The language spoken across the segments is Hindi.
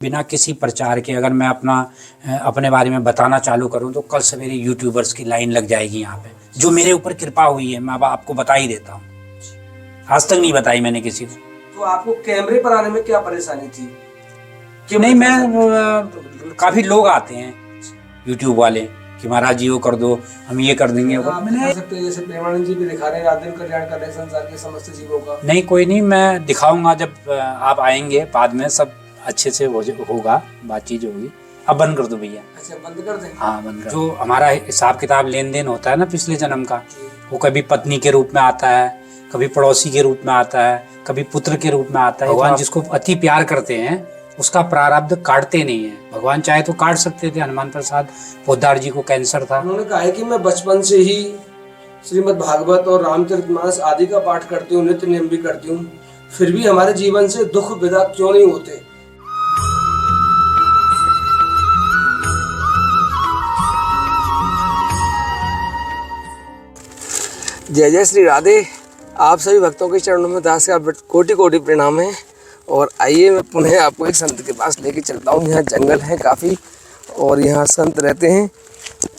बिना किसी प्रचार के अगर मैं अपने बारे में बताना चालू करूं तो कल सवेरे यूट्यूबर्स की लाइन लग जाएगी यहाँ पे। जो मेरे ऊपर कृपा हुई है मैं अब आपको बता ही देता हूँ, आज तक नहीं बताई मैंने किसी को। तो आपको कैमरे पर आने में क्या परेशानी थी? क्यों नहीं, मैं काफी लोग आते हैं यूट्यूब वाले कि महाराज जी वो कर दो, हम ये कर देंगे। आप दिखा सकते हैं, जैसे प्रेमानंद जी भी दिखा रहे हैं, आदिम कल्याण कर रहे हैं संसार के समस्त जीवों का। नहीं कोई नहीं, मैं दिखाऊंगा जब आप आएंगे, बाद में सब अच्छे से होगा, बातचीत होगी। अब बंद कर दो भैया। अच्छा बंद कर दें? हाँ बंद कर। जो हमारा हिसाब किताब लेन देन होता है ना पिछले जन्म का, वो कभी पत्नी के रूप में आता है, कभी पड़ोसी के रूप में आता है, कभी पुत्र के रूप में आता है। भगवान जिसको अति प्यार करते हैं उसका प्रारब्ध काटते नहीं है। भगवान चाहे तो काट सकते थे। हनुमान प्रसाद पोद्दार जी को कैंसर था, उन्होंने कहा है कि मैं बचपन से ही श्रीमद् भागवत और रामचरितमानस आदि का पाठ करती हूँ, नित्य नियम भी करती हूँ, फिर भी हमारे जीवन से दुख विदा क्यों नहीं होते? जय जय श्री राधे। आप सभी भक्तों के चरणों में दास का कोटि कोटि प्रणाम है। और आइए मैं पुनः आपको एक संत के पास लेके चलता हूँ। यहाँ जंगल है काफ़ी और यहाँ संत रहते हैं।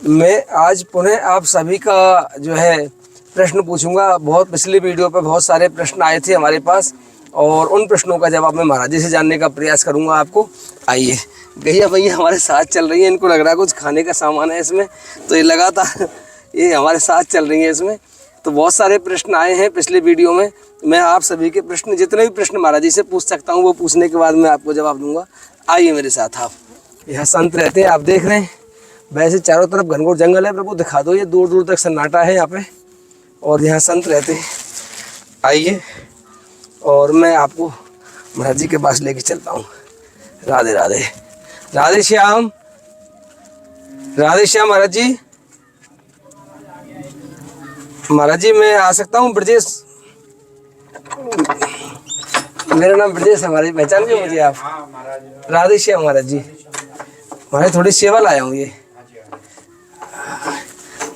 मैं आज पुनः आप सभी का जो है प्रश्न पूछूंगा। बहुत पिछली वीडियो पे बहुत सारे प्रश्न आए थे हमारे पास और उन प्रश्नों का जवाब मैं महाराज जी से जानने का प्रयास करूंगा आपको। आइए, गैया भैया हमारे साथ चल रही है, इनको लग रहा है कुछ खाने का सामान है इसमें, तो ये लगातार ये हमारे साथ चल रही है इसमें। तो बहुत सारे प्रश्न आए हैं पिछले वीडियो में। मैं आप सभी के प्रश्न, जितने भी प्रश्न महाराज जी से पूछ सकता हूँ वो पूछने के बाद मैं आपको जवाब दूंगा। आइए मेरे साथ आप। यहाँ संत रहते हैं, आप देख रहे हैं। वैसे चारों तरफ घनघोर जंगल है, प्रभु दिखा दो, ये दूर दूर तक सन्नाटा है यहाँ पे और यहाँ संत रहते हैं। आइए और मैं आपको महाराज जी के पास लेके चलता हूँ। राधे राधे। राधे श्याम, राधे श्याम महाराज जी। महाराज जी मैं आ सकता हूँ? ब्रजेश, मेरा नाम ब्रजेश है महाराज, पहचान गए मुझे आप? राधे श्याम महाराज जी। महाराज थोड़ी सेवा लाया हूँ। ये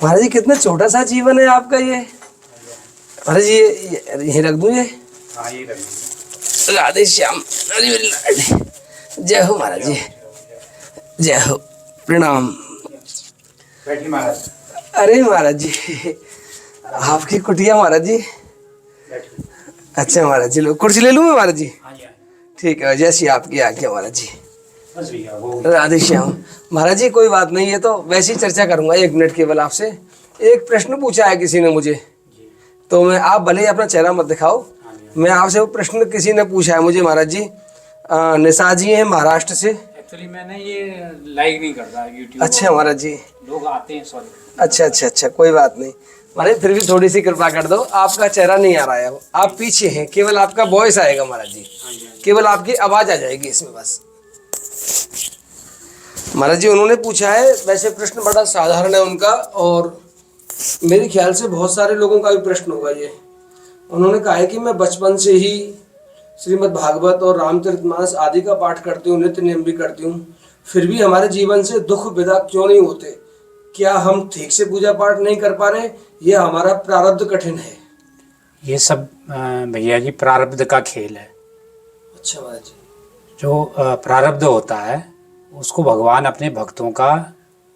महाराज जी कितना छोटा सा जीवन है आपका ये। महाराज जी ये रख दूँ ये? राधे श्याम। जय हो महाराज जी, जय हो, प्रणाम। बैठिए महाराज। अरे महाराज जी आपकी कुटिया महाराज जी। अच्छा महाराज जी, लो कुर्सी ले लूँ मैं महाराज जी? ठीक है, जैसी आपकी आज्ञा महाराज जी। राधे श्याम। महाराज जी कोई बात नहीं है, तो वैसी चर्चा करूंगा 1 मिनट केवल आपसे। एक प्रश्न पूछा है किसी ने मुझे, तो मैं, आप भले ही अपना चेहरा मत दिखाओ, मैं आपसे वो प्रश्न किसी ने पूछा है मुझे महाराज जी। निशा जी हैं महाराष्ट्र से। एक्चुअली मैंने ये लाइक नहीं करता यूट्यूब। अच्छा महाराज जी, लोग आते हैं सॉरी। अच्छा, कोई बात नहीं महाराज, फिर भी थोड़ी सी कृपा कर दो। आपका चेहरा नहीं आ रहा है, आप पीछे हैं, केवल आपका वॉइस आएगा महाराज जी, केवल आपकी आवाज आ जाएगी इसमें बस। महाराज जी उन्होंने पूछा है, वैसे प्रश्न बड़ा साधारण है उनका और मेरे ख्याल से बहुत सारे लोगों का भी प्रश्न होगा ये। उन्होंने कहा है कि मैं बचपन से ही श्रीमद् भागवत और रामचरितमानस आदि का पाठ करती हूँ, नित्य नियम भी करती हूँ, फिर भी हमारे जीवन से दुख विदा क्यों नहीं होते? क्या हम ठीक से पूजा पाठ नहीं कर पा रहे? ये हमारा प्रारब्ध कठिन है। ये सब भैया जी प्रारब्ध का खेल है। अच्छा महाराज जी। जो प्रारब्ध होता है उसको भगवान अपने भक्तों का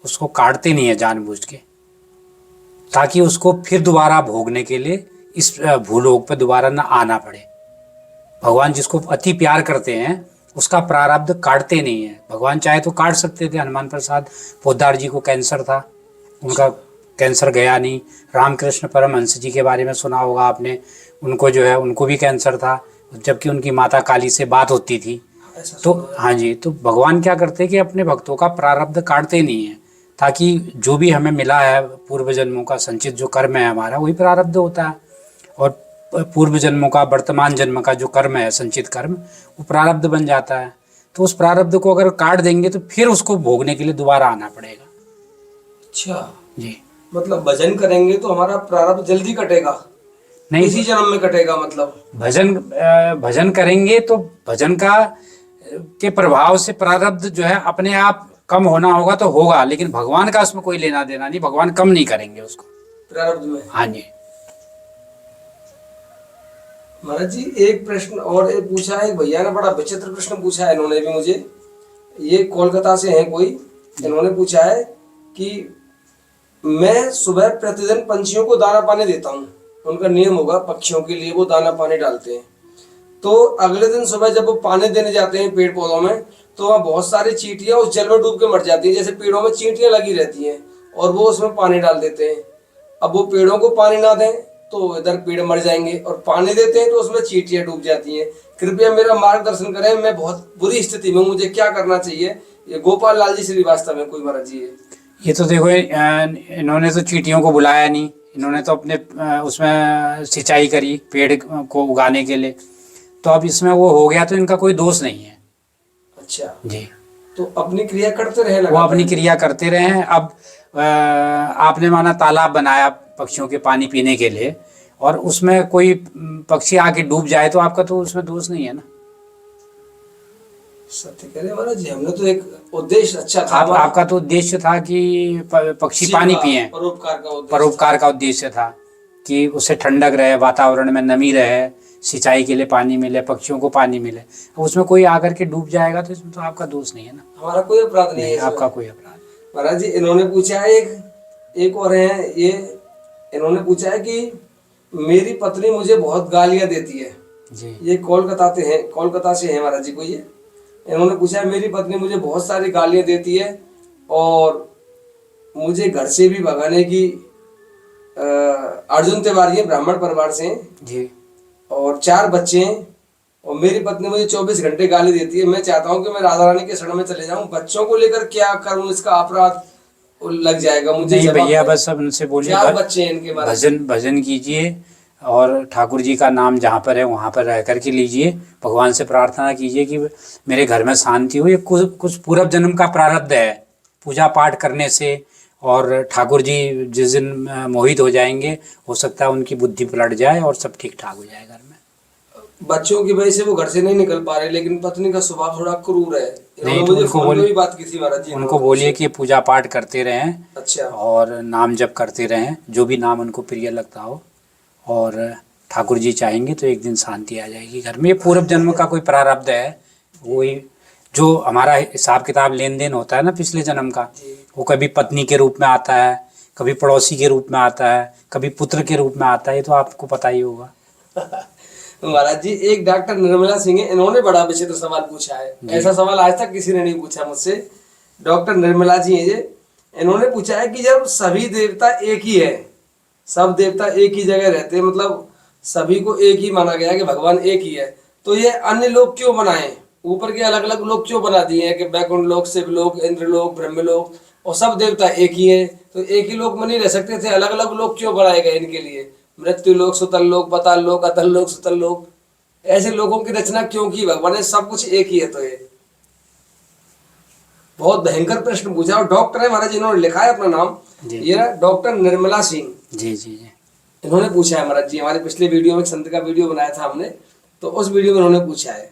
उसको काटते नहीं है जानबूझ के, ताकि उसको फिर दोबारा भोगने के लिए इस भूलोक पर दोबारा न आना पड़े। भगवान जिसको अति प्यार करते हैं उसका प्रारब्ध काटते नहीं है। भगवान चाहे तो काट सकते थे। हनुमान प्रसाद पोद्दार जी को कैंसर था, उनका कैंसर गया नहीं। रामकृष्ण परमहंस जी के बारे में सुना होगा आपने, उनको जो है उनको भी कैंसर था, जबकि उनकी माता काली से बात होती थी। तो हाँ जी, तो भगवान क्या करते हैं कि अपने भक्तों का प्रारब्ध काटते नहीं है, ताकि जो भी हमें मिला है पूर्व जन्मों का संचित जो कर्म है हमारा, वही प्रारब्ध होता है। और पूर्व जन्मों का, वर्तमान जन्म का जो कर्म है, संचित कर्म, वो प्रारब्ध बन जाता है। तो उस प्रारब्ध को अगर काट देंगे तो फिर उसको भोगने के लिए दोबारा आना पड़ेगा। अच्छा जी, मतलब भजन करेंगे तो हमारा प्रारब्ध जल्दी कटेगा? नहीं, इसी जन्म में कटेगा मतलब? भजन करेंगे तो भजन का के प्रभाव से प्रारब्ध जो है अपने आप कम होना होगा तो होगा, लेकिन भगवान का उसमें कोई लेना देना नहीं। भगवान कम नहीं करेंगे उसको प्रारब्ध में। हाँ जी। महाराज जी एक प्रश्न और पूछा है, भैया ने बड़ा विचित्र प्रश्न पूछा है इन्होंने भी मुझे। ये कोलकाता से हैं कोई, इन्होंने पूछा है कि मैं सुबह प्रतिदिन पंछियों को दाना पानी देता हूँ। उनका नियम होगा, पक्षियों के लिए वो दाना पानी डालते हैं। तो अगले दिन सुबह जब वो पानी देने जाते हैं पेड़ पौधों में, तो वहाँ बहुत सारी चींटियां उस जल में डूब के मर जाती हैं। जैसे पेड़ों में चींटियां लगी रहती हैं और वो उसमें पानी डाल देते हैं। अब वो पेड़ों को पानी ना दें तो इधर पेड़ मर जाएंगे, और पानी देते हैं तो उसमें चींटियां डूब जाती हैं। कृपया मेरा मार्गदर्शन करें, मैं बहुत बुरी स्थिति में हूँ, मुझे क्या करना चाहिए। ये गोपाल लाल जी श्रीवास्तव है कोई महाराज जी। ये तो देखो, इन्होंने तो चींटियों को बुलाया नहीं, इन्होंने तो अपने उसमें सिंचाई करी पेड़ को उगाने के लिए, तो अब इसमें वो हो गया तो इनका कोई दोष नहीं है। अच्छा जी, तो अपनी क्रिया करते रहे, वो अपनी क्रिया करते रहे हैं। अब आपने माना तालाब बनाया पक्षियों के पानी पीने के लिए, और उसमें कोई पक्षी आके डूब जाए तो आपका तो उसमें दोष नहीं है ना। सत्य कह रहे महाराज जी, हमने तो एक उद्देश्य अच्छा था। आपका तो उद्देश्य था कि पक्षी पानी पिए, परोपकार का उद्देश्य था कि उससे ठंडक रहे, वातावरण में नमी रहे, सिंचाई के लिए पानी मिले, पक्षियों को पानी मिले। उसमें कोई आकर के डूब जाएगा तो इसमें तो आपका दोष नहीं है ना। हमारा कोई अपराध नहीं है, आपका कोई अपराध। महाराज जी इन्होंने पूछा है एक और है ये, इन्होंने पूछा है कि मेरी पत्नी मुझे बहुत गालियां देती है जी। ये कोलकाता से है महाराज जी को। ये इन्होंने पूछा है मेरी पत्नी मुझे बहुत सारी गालियां देती है और मुझे घर से भी भगाने की, अर्जुन तिवारी ब्राह्मण परिवार से जी, और 4 बच्चे हैं, और मेरी पत्नी मुझे 24 घंटे गाली देती है। मैं चाहता हूं कि मैं राधा रानी के शरण में चले जाऊं। बच्चों को लेकर क्या करूं, इसका अपराध लग जाएगा मुझे। नहीं भैया, बस अब उनसे बोलिए 4 बच्चे हैं इनके बारे में। भजन कीजिए और ठाकुर जी का नाम जहाँ पर है वहाँ पर रह करके लीजिए। भगवान से प्रार्थना कीजिए कि मेरे घर में शांति हो। ये कुछ पूर्व जन्म का प्रारब्ध है, पूजा पाठ करने से। और ठाकुर जी जिस दिन मोहित हो जाएंगे, हो सकता है उनकी बुद्धि पलट जाए और सब ठीक ठाक हो जाए घर में। बच्चों की वजह से वो घर से नहीं निकल पा रहे, लेकिन पत्नी का स्वभाव थोड़ा क्रूर है। नहीं तो मुझे बात की थी महाराज जी, उनको बोलिए कि पूजा पाठ करते रहें। अच्छा, और नाम जप करते रहें, जो भी नाम उनको प्रिय लगता हो। और ठाकुर जी चाहेंगे तो एक दिन शांति आ जाएगी घर में। ये पूर्व जन्म का कोई प्रारब्ध है, वही जो हमारा हिसाब किताब लेन देन होता है ना पिछले जन्म का, वो कभी पत्नी के रूप में आता है, कभी पड़ोसी के रूप में आता है, कभी पुत्र के रूप में आता है। ये तो आपको पता ही होगा। महाराज जी एक डॉक्टर निर्मला सिंह है, इन्होंने बड़ा विचित्र सवाल पूछा है। ऐसा सवाल आज तक किसी ने नहीं पूछा मुझसे। डॉक्टर निर्मला जी है ये, इन्होंने पूछा है कि जब सभी देवता एक ही है, सब देवता एक ही जगह रहते हैं, मतलब सभी को एक ही माना गया कि भगवान एक ही है, तो ये अन्य लोग क्यों बनाए, ऊपर के अलग अलग लोग क्यों बना दिए हैं कि बैकुंठ लोक, शिवलोक, इंद्रलोक, ब्रह्मलोक, और सब देवता एक ही है, तो एक ही लोक में नहीं रह सकते थे, अलग अलग लोग क्यों बनाए गए इनके लिए? मृत्यु लोक, सुतल लोक, पताल लोक, अतल लोक, सुतल लोक, ऐसे लोगों की रचना क्यों की भगवान ने? सब कुछ एक ही है। तो ये बहुत भयंकर प्रश्न पूछा, और डॉक्टर है महाराज, इन्होंने लिखा है अपना नाम, ये डॉक्टर निर्मला सिंह जी जी जी। इन्होंने पूछा है महाराज जी। हमारे पिछले वीडियो में संत का वीडियो बनाया था हमने, तो उस वीडियो में उन्होंने पूछा है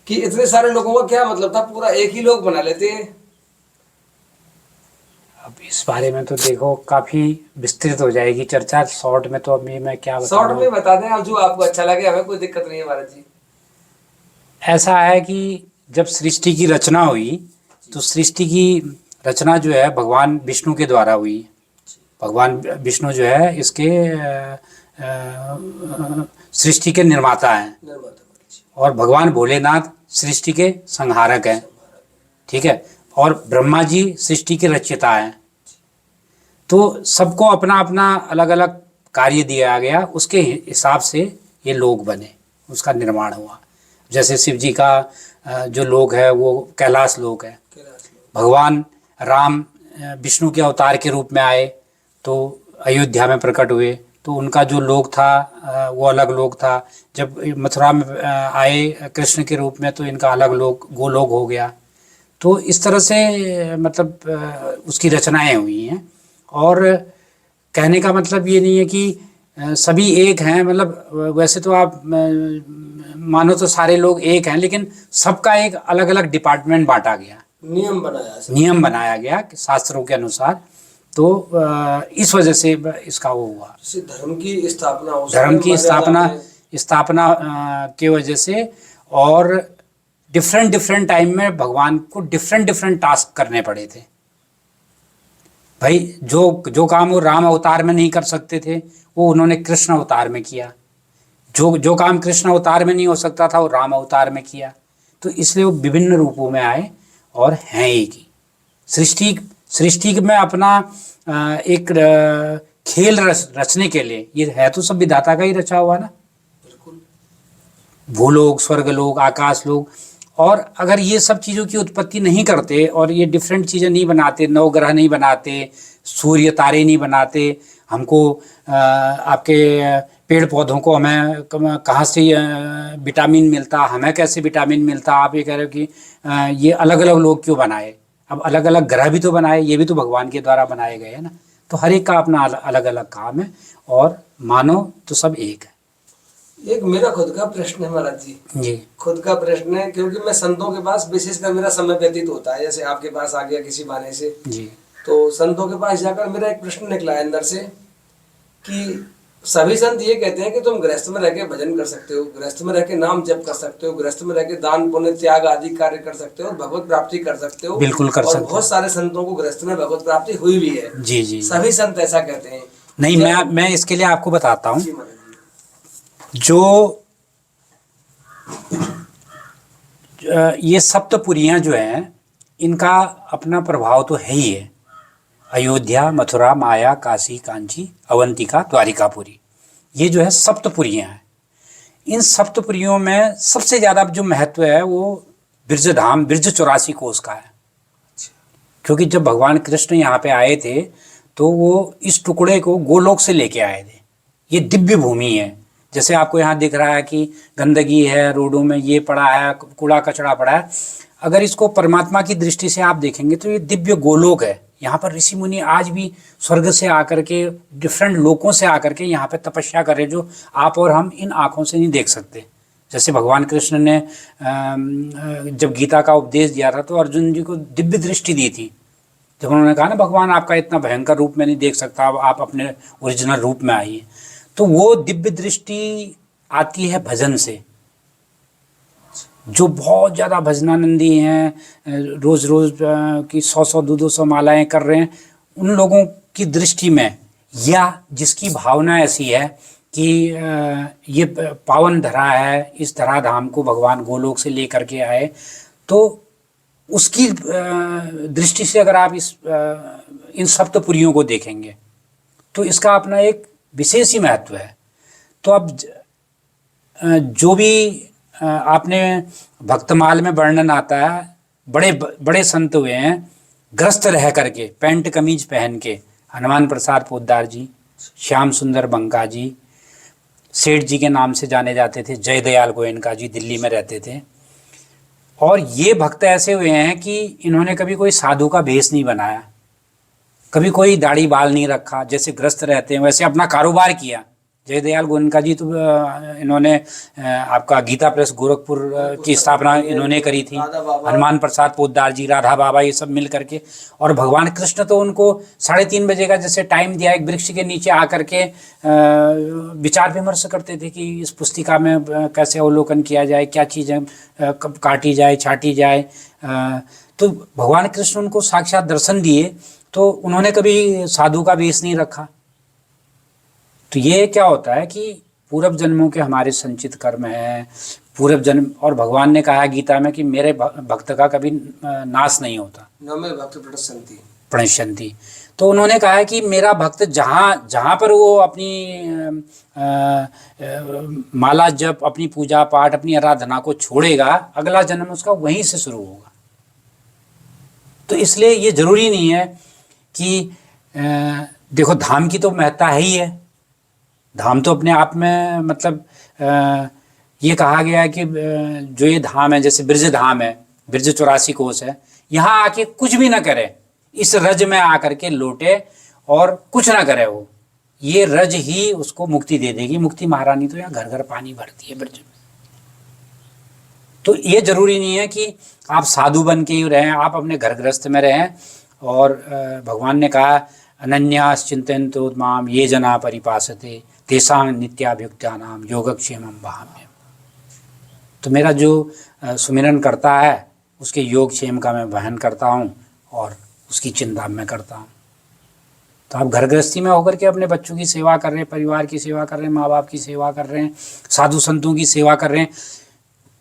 कि इतने सारे लोगों का क्या मतलब था, पूरा एक ही लोग बना लेते हैं। अब इस बारे में तो देखो काफी विस्तृत हो जाएगी चर्चा, शॉर्ट में तो अभी मैं क्या बताऊं। शॉर्ट में बता दें आप, जो आपको अच्छा लगे, हमें कोई दिक्कत नहीं है महाराज जी। ऐसा है कि जब सृष्टि की रचना हुई, तो सृष्टि की रचना जो है भगवान विष्णु के द्वारा हुई। भगवान विष्णु जो है इसके सृष्टि के निर्माता हैं, और भगवान भोलेनाथ सृष्टि के संहारक हैं, ठीक है। और ब्रह्मा जी सृष्टि के रचयिता हैं। तो सबको अपना अपना अलग अलग कार्य दिया गया, उसके हिसाब से ये लोक बने, उसका निर्माण हुआ। जैसे शिव जी का जो लोक है वो कैलाश लोक है। भगवान राम विष्णु के अवतार के रूप में आए तो अयोध्या में प्रकट हुए, तो उनका जो लोक था वो अलग लोक था। जब मथुरा में आए कृष्ण के रूप में, तो इनका अलग लोक गोलोक हो गया। तो इस तरह से मतलब उसकी रचनाएं हुई हैं। और कहने का मतलब ये नहीं है कि सभी एक हैं, मतलब वैसे तो आप मानो तो सारे लोग एक हैं, लेकिन सबका एक अलग अलग डिपार्टमेंट बांटा गया, नियम बनाया गया शास्त्रों के अनुसार। तो इस वजह से इसका वो हुआ, धर्म की स्थापना की वजह से। और डिफरेंट डिफरेंट टाइम में भगवान को डिफरेंट डिफरेंट टास्क करने पड़े थे। भाई जो जो काम वो राम अवतार में नहीं कर सकते थे वो उन्होंने कृष्ण अवतार में किया, जो जो काम कृष्ण अवतार में नहीं हो सकता था वो राम अवतार में किया। तो इसलिए वो विभिन्न रूपों में आए और हैं एक ही। सृष्टि में अपना एक खेल रचने के लिए, ये है तो सब विधाता का ही रचा हुआ ना। बिल्कुल। भूलोक, स्वर्गलोक, आकाश लोक। और अगर ये सब चीज़ों की उत्पत्ति नहीं करते और ये डिफरेंट चीज़ें नहीं बनाते, नवग्रह नहीं बनाते, सूर्य तारे नहीं बनाते, हमको आपके पेड़ पौधों को हमें कहाँ से विटामिन मिलता, हमें कैसे विटामिन मिलता, आप ये कह रहे हो कि ये अलग अलग लोग क्यों बनाए। अब अलग अलग ग्रह भी तो बनाए, ये भी तो भगवान के द्वारा बनाए गए हैं ना। तो हर एक का अपना अलग अलग काम है और मानो तो सब एक है। एक मेरा खुद का प्रश्न है महाराज जी, खुद का प्रश्न है, क्योंकि मैं संतों के पास विशेषकर मेरा समय व्यतीत होता है, जैसे आपके पास आ गया किसी बहाने से जी। तो संतों के पास जाकर मेरा एक प्रश्न निकला है अंदर से कि सभी संत ये कहते हैं कि तुम गृहस्थ में रह के भजन कर सकते हो, गृहस्थ में रह के नाम जप कर सकते हो, गृहस्थ में रह के दान पुण्य त्याग आदि कार्य कर सकते हो, भगवत प्राप्ति कर सकते हो। बिल्कुल कर सकते हो। बहुत सारे संतों को गृहस्थ में भगवत प्राप्ति हुई भी है। जी जी। सभी संत ऐसा कहते हैं। नहीं, मैं इसके लिए आपको बताता हूँ। जी महाराज जी। जो ये सप्तपुरियाँ जो हैं इनका अपना प्रभाव तो है ही है। अयोध्या, मथुरा, माया, काशी, कांची, अवंतिका, द्वारिकापुरी, ये जो है सप्तपुरियाँ हैं। इन सप्तपुरियों में सबसे ज़्यादा जो महत्व है वो ब्रजधाम, ब्रज 84 कोस का है। क्योंकि जब भगवान कृष्ण यहाँ पे आए थे तो वो इस टुकड़े को गोलोक से लेके आए थे। ये दिव्य भूमि है। जैसे आपको यहाँ दिख रहा है कि गंदगी है, रोडों में ये पड़ा है, कूड़ा कचड़ा पड़ा है, अगर इसको परमात्मा की दृष्टि से आप देखेंगे तो ये दिव्य गोलोक है। यहाँ पर ऋषि मुनि आज भी स्वर्ग से आकर के, डिफरेंट लोकों से आकर के यहाँ पे तपस्या कर रहे, जो आप और हम इन आँखों से नहीं देख सकते। जैसे भगवान कृष्ण ने जब गीता का उपदेश दिया था तो अर्जुन जी को दिव्य दृष्टि दी थी। जब उन्होंने कहा ना भगवान आपका इतना भयंकर रूप में नहीं देख सकता, आप अपने ओरिजिनल रूप में आइए, तो वो दिव्य दृष्टि आती है भजन से। जो बहुत ज़्यादा भजनानंदी हैं, रोज़ रोज़ की 100-100, 200-200 मालाएं कर रहे हैं, उन लोगों की दृष्टि में, या जिसकी भावना ऐसी है कि ये पावन धरा है, इस धरा धाम को भगवान गोलोक से लेकर के आए, तो उसकी दृष्टि से अगर आप इन सप्तपुरियों को देखेंगे तो इसका अपना एक विशेष ही महत्व है। तो अब जो भी आपने भक्तमाल में वर्णन आता है, बड़े बड़े संत हुए हैं ग्रस्त रह करके, पैंट कमीज पहन के, हनुमान प्रसाद पोद्दार जी, श्याम सुंदर बंका जी, सेठ जी के नाम से जाने जाते थे, जय दयाल गोयनका जी, दिल्ली में रहते थे। और ये भक्त ऐसे हुए हैं कि इन्होंने कभी कोई साधु का भेष नहीं बनाया, कभी कोई दाढ़ी बाल नहीं रखा, जैसे ग्रस्त रहते हैं वैसे अपना कारोबार किया। जय दयाल गोयनका जी तो इन्होंने आपका गीता प्रेस गोरखपुर की स्थापना इन्होंने करी थी। हनुमान प्रसाद पोद्दार जी, राधा बाबा, ये सब मिल करके। और भगवान कृष्ण तो उनको 3:30 बजे का जैसे टाइम दिया, एक वृक्ष के नीचे आकर के विचार विमर्श करते थे कि इस पुस्तिका में कैसे अवलोकन किया जाए, क्या चीज़ें कब काटी जाए, छाटी जाए। तो भगवान कृष्ण उनको साक्षात दर्शन दिए, तो उन्होंने कभी साधु का वेश नहीं रखा। तो ये क्या होता है कि पूर्व जन्मों के हमारे संचित कर्म हैं, पूर्व जन्म, और भगवान ने कहा गीता में कि मेरे भक्त का कभी नाश नहीं होता, न मे भक्त प्रणश्यन्ति प्रणश्यन्ति। तो उन्होंने कहा है कि मेरा भक्त जहाँ जहाँ पर वो अपनी माला जप, अपनी पूजा पाठ, अपनी आराधना को छोड़ेगा, अगला जन्म उसका वहीं से शुरू होगा। तो इसलिए ये जरूरी नहीं है कि देखो धाम की तो महत्ता है ही है, धाम तो अपने आप में, मतलब ये कहा गया है कि जो ये धाम है, जैसे ब्रज धाम है, ब्रज 84 कोस है, यहाँ आके कुछ भी ना करे, इस रज में आकर के लौटे और कुछ ना करे, वो ये रज ही उसको मुक्ति दे देगी। मुक्ति महारानी तो यहाँ घर घर पानी भरती है ब्रज में। तो ये जरूरी नहीं है कि आप साधु बन के ही रहें, आप अपने घर गृहस्थ में रहें। और भगवान ने कहा अनन्यास चिंतयन्तो माम ये जना परिपासते तेषां नित्याभियुक्तानां योगक्षेमं वहाम्यहम्। तो मेरा जो सुमिरन करता है उसके योगक्षेम का मैं वहन करता हूँ और उसकी चिंता मैं करता हूँ। तो आप घर गृहस्थी में होकर के अपने बच्चों की सेवा कर रहे हैं, परिवार की सेवा कर रहे हैं, माँ बाप की सेवा कर रहे हैं, साधु संतों की सेवा कर रहे हैं।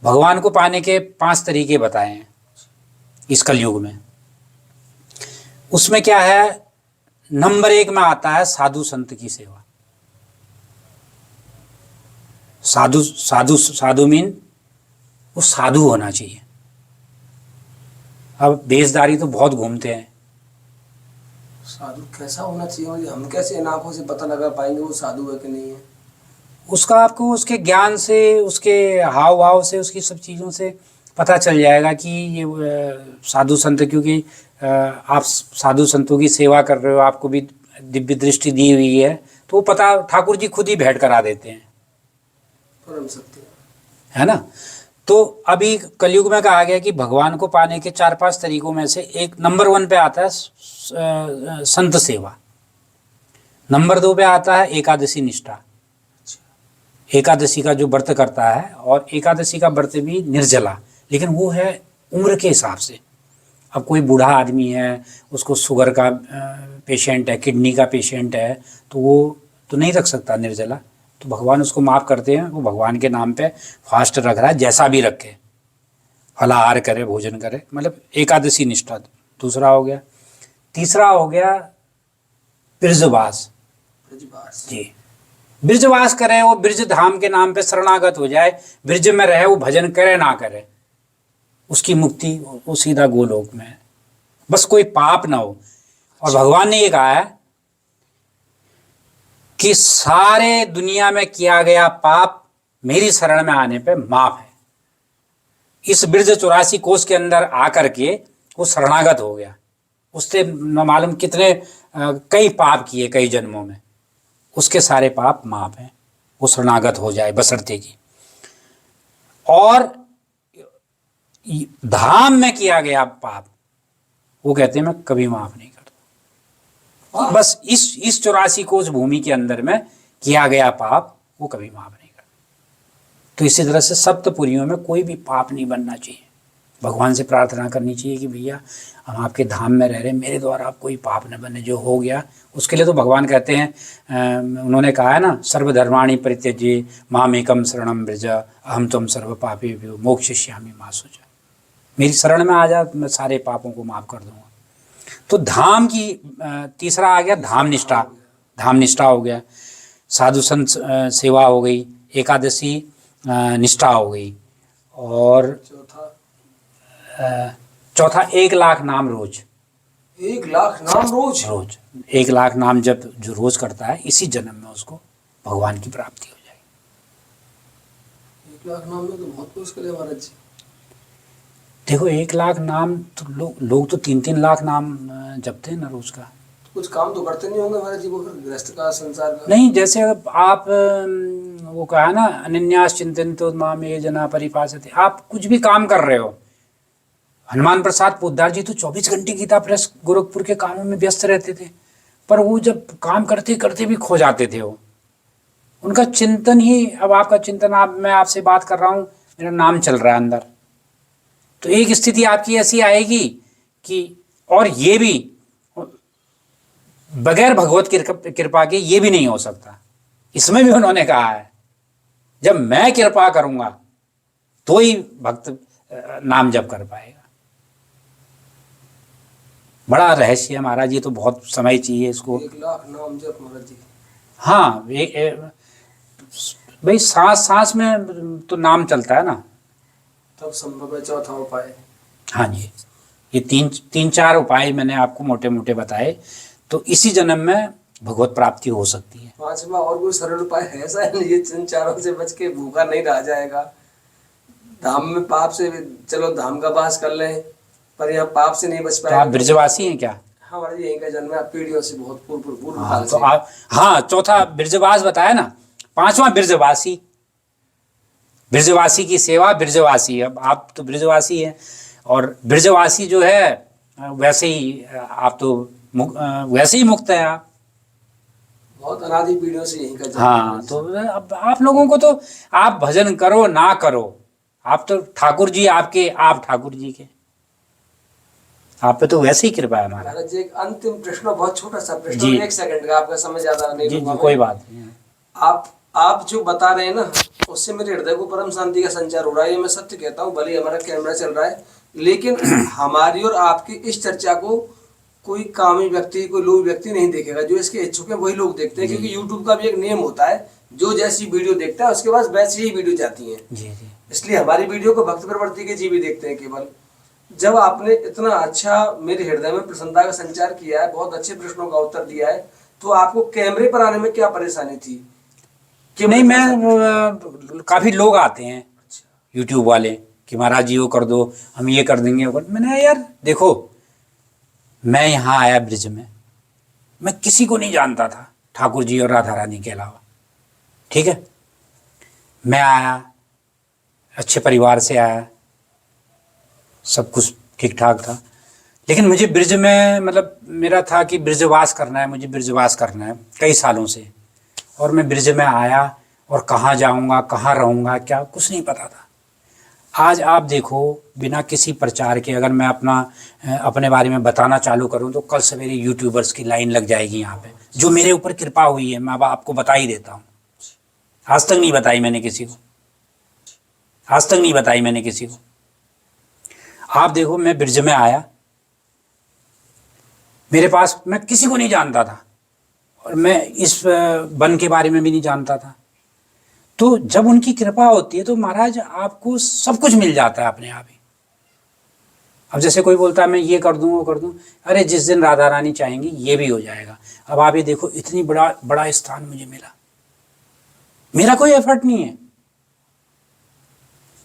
भगवान को पाने के 5 तरीके बताए हैं इस कलयुग में। उसमें क्या है, नंबर 1 में आता है साधु संत की सेवा। साधु साधु साधु मीन वो साधु होना चाहिए। अब बेसदारी तो बहुत घूमते हैं। साधु कैसा होना चाहिए, मतलब हम कैसे इन आंखों से पता लगा पाएंगे वो साधु है कि नहीं है? उसका आपको उसके ज्ञान से, उसके हाव भाव से, उसकी सब चीज़ों से पता चल जाएगा कि ये साधु संत, क्योंकि आप साधु संतों की सेवा कर रहे हो, आपको भी दिव्य दृष्टि दी हुई है, तो वो पता ठाकुर जी खुद ही भेंट करा देते हैं, परम सत्य है ना। तो अभी कलयुग में कहा गया कि भगवान को पाने के 4-5 तरीकों में से एक नंबर 1 पे आता है संत सेवा। नंबर 2 पे आता है एकादशी निष्ठा। एकादशी का जो व्रत करता है, और एकादशी का व्रत भी निर्जला, लेकिन वो है उम्र के हिसाब से। अब कोई बूढ़ा आदमी है, उसको शुगर का पेशेंट है, किडनी का पेशेंट है, तो वो तो नहीं रख सकता निर्जला, तो भगवान उसको माफ़ करते हैं। वो भगवान के नाम पे फास्ट रख रहा है, जैसा भी रखे, फलाहार करे, भोजन करे, मतलब एकादशी निष्ठा दूसरा हो गया। तीसरा हो गया ब्रजवास। जी, ब्रजवास करे, वो ब्रज धाम के नाम पे शरणागत हो जाए, ब्रज में रहे, वो भजन करे ना करे, उसकी मुक्ति वो सीधा गोलोक में है, बस कोई पाप ना हो। और भगवान ने ये कहा है कि सारे दुनिया में किया गया पाप मेरी शरण में आने पे माफ है। इस ब्रज 84 कोष के अंदर आकर के वो शरणागत हो गया, उससे न मालूम कितने कई पाप किए कई जन्मों में, उसके सारे पाप माफ हैं, वो शरणागत हो जाए बशर्ते की। और धाम में किया गया पाप वो कहते हैं मैं कभी माफ नहीं करता। बस इस 84 कोष भूमि के अंदर में किया गया पाप वो कभी माफ नहीं करता। तो इसी तरह से सप्तपुरियों में कोई भी पाप नहीं बनना चाहिए। भगवान से प्रार्थना करनी चाहिए कि भैया हम आपके धाम में रह रहे हैं, मेरे द्वारा आप कोई पाप न बने, जो हो गया उसके लिए तो भगवान कहते हैं, उन्होंने कहा है ना, सर्वधर्माणि परित्यज्य मामेकम शरणम व्रज अहम त्वं सर्व पापेभ्यो मोक्षयिष्यामि मा शुचः। मेरी शरण में आ जा, मैं सारे पापों को माफ़ कर दूंगा। तो धाम की तीसरा आ गया धाम निष्ठा। धाम निष्ठा हो गया, साधु संत सेवा हो गई, एकादशी निष्ठा हो गई, और चौथा 1 लाख नाम रोज। 1 लाख नाम रोज? रोज 1 लाख नाम जब जो रोज करता है, इसी जन्म में उसको भगवान की प्राप्ति हो जाएगी। 1 लाख नाम में तो बहुत मुश्किल है महाराज जी। देखो 1 लाख नाम तो लोग तो 3-3 लाख नाम जपते हैं ना रोज का। कुछ काम तो करते नहीं होंगे महाराज जी वो, फिर गृहस्थ का संसार का? नहीं, जैसे आप वो कहा ना, अनन्यास चिंतयन्तो माम ये जना परिपासते, आप कुछ भी काम कर रहे हो। हनुमान प्रसाद पोद्दार जी तो 24 घंटे गीता प्रेस गोरखपुर के कामों में व्यस्त रहते थे, पर वो जब काम करते करते भी खो जाते थे। वो उनका चिंतन ही, अब आपका चिंतन, मैं आपसे बात कर रहा हूँ, मेरा नाम चल रहा है अंदर, तो एक स्थिति आपकी ऐसी आएगी कि, और ये भी बगैर भगवत कृपा के ये भी नहीं हो सकता। इसमें भी उन्होंने कहा है जब मैं कृपा करूंगा तो ही भक्त नाम जप कर पाएगा। बड़ा रहस्य है महाराज, ये तो बहुत समय चाहिए इसको। 1 लाख नाम जप महाराज जी? हाँ भाई, सांस सांस में तो नाम चलता है ना, तब संभव है चौथा उपाय। हाँ जी, ये 3-4 उपाय मैंने आपको मोटे मोटे बताए, तो इसी जन्म में भगवत प्राप्ति हो सकती है। 5वां और कोई सरल उपाय है ऐसा? ये इन चारों से बच के भूखा नहीं रह जाएगा। धाम में पाप से, चलो धाम का वास कर लें, पर यहाँ पाप से नहीं बच पाएगा। तो आप ब्रजवासी हैं क्या? हाँ महाराज, यहीं का जन्म है, पीढ़ियों से, बहुत पूर्व हाँ, काल तो से। आप, हाँ, चौथा ब्रजवास बताया ना, 5वां ब्रजवासी। ब्रजवासी की सेवा, ब्रजवासी। अब आप तो ब्रजवासी हैं, और ब्रजवासी जो है वैसे ही आप तो वैसे ही मुक्त है आप। बहुत अनादि पीढ़ियों से यहीं का जन्म। हाँ, तो अब आप लोगों को तो, आप भजन करो ना करो, आप तो ठाकुर जी आपके, आप ठाकुर जी के, आप पे तो वैसे ही कृपा है हमारा। महाराज जी एक अंतिम प्रश्न, बहुत छोटा सा प्रश्न, जी। 1 सेकंड का, आपका समय ज्यादा नहीं जी लूंगा जी मैं। कोई बात नहीं है। आप जो बता रहे हैं ना, उससे मेरे हृदय को परम शांति का संचार हो रहा है। ये मैं सत्य कहता हूँ, भले ही हमारा कैमरा चल रहा है, लेकिन हमारी और आपकी इस चर्चा को कोई कामी व्यक्ति, कोई लोभी व्यक्ति नहीं देखेगा। जो इसके इच्छुक है वही लोग देखते हैं, क्योंकि यूट्यूब का भी एक नियम होता है, जो जैसी वीडियो देखता है उसके बाद वैसी ही वीडियो जाती है। जी जी। इसलिए हमारी वीडियो को भक्त प्रवृत्ति के जी भी देखते हैं केवल। जब आपने इतना अच्छा मेरे हृदय में प्रसन्नता का संचार किया है, बहुत अच्छे प्रश्नों का उत्तर दिया है, तो आपको कैमरे पर आने में क्या परेशानी थी? नहीं, मैं काफ़ी लोग आते हैं यूट्यूब वाले कि महाराज जी वो कर दो, हम ये कर देंगे, वो कर। मैंने यार देखो, मैं यहाँ आया ब्रिज में, मैं किसी को नहीं जानता था ठाकुर जी और राधा रानी के अलावा, ठीक है। मैं आया, अच्छे परिवार से आया, सब कुछ ठीक ठाक था, लेकिन मुझे ब्रिज में मतलब मेरा था कि ब्रिजवास करना है, मुझे ब्रिजवास करना है कई सालों से। और मैं ब्रिज में आया और कहाँ जाऊँगा, कहाँ रहूँगा, क्या कुछ नहीं पता था। आज आप देखो, बिना किसी प्रचार के अगर मैं अपने बारे में बताना चालू करूं तो कल सवेरे यूट्यूबर्स की लाइन लग जाएगी यहाँ पे। जो मेरे ऊपर कृपा हुई है, मैं अब आपको बता ही देता हूँ। आज तक नहीं बताई मैंने किसी को, आज तक नहीं बताई मैंने किसी को। आप देखो, मैं ब्रिज में आया, मेरे पास, मैं किसी को नहीं जानता था और मैं इस वन के बारे में भी नहीं जानता था। तो जब उनकी कृपा होती है तो महाराज आपको सब कुछ मिल जाता है अपने आप ही। अब जैसे कोई बोलता है मैं ये कर दूं, वो कर दूं, अरे जिस दिन राधा रानी चाहेंगी ये भी हो जाएगा। अब आप ये देखो, इतनी बड़ा स्थान मुझे मिला, मेरा कोई एफर्ट नहीं है।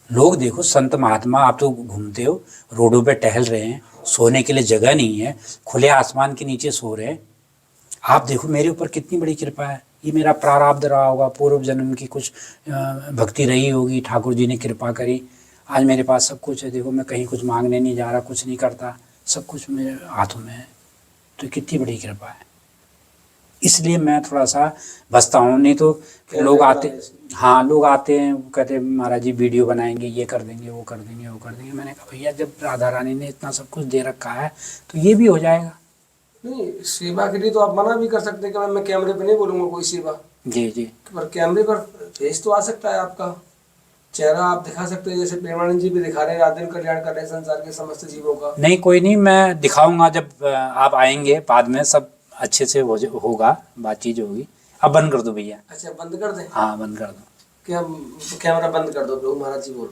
लोग देखो, संत महात्मा, आप तो घूमते हो, रोडों पे टहल रहे हैं, सोने के लिए जगह नहीं है, खुले आसमान के नीचे सो रहे हैं। आप देखो मेरे ऊपर कितनी बड़ी कृपा है। ये मेरा प्रारब्ध रहा होगा, पूर्व जन्म की कुछ भक्ति रही होगी, ठाकुर जी ने कृपा करी, आज मेरे पास सब कुछ है। देखो, मैं कहीं कुछ मांगने नहीं जा रहा, कुछ नहीं करता, सब कुछ मेरे हाथों में है। तो कितनी बड़ी कृपा है, इसलिए मैं थोड़ा सा बचता हूँ। नहीं तो लोग आते, हाँ लोग आते हैं, कहते हैं महाराज जी वीडियो बनाएंगे, ये कर देंगे, वो कर देंगे, वो कर देंगे। मैंने कहा भैया, जब राधा रानी ने इतना सब कुछ दे रखा है तो ये भी हो जाएगा। नहीं, सेवा के लिए तो आप मना भी कर सकते हैं कि मैं कैमरे पे नहीं बोलूंगा कोई सेवा। जी जी। पर कैमरे पर फेस तो आ सकता है, आपका चेहरा आप दिखा सकते हैं, जैसे प्रेमानंद जी भी दिखा रहे हैं, रात दिन कल्याण कर रहे हैं संसार के समस्त जीवों का। नहीं, कोई नहीं, मैं दिखाऊंगा जब आप आएंगे, बाद में सब अच्छे से होगा, बातचीत होगी। अब बंद कर दो भैया। अच्छा, बंद कर दें? हाँ बंद कर दो। क्या कैमरा बंद कर दो, महाराज जी बोल।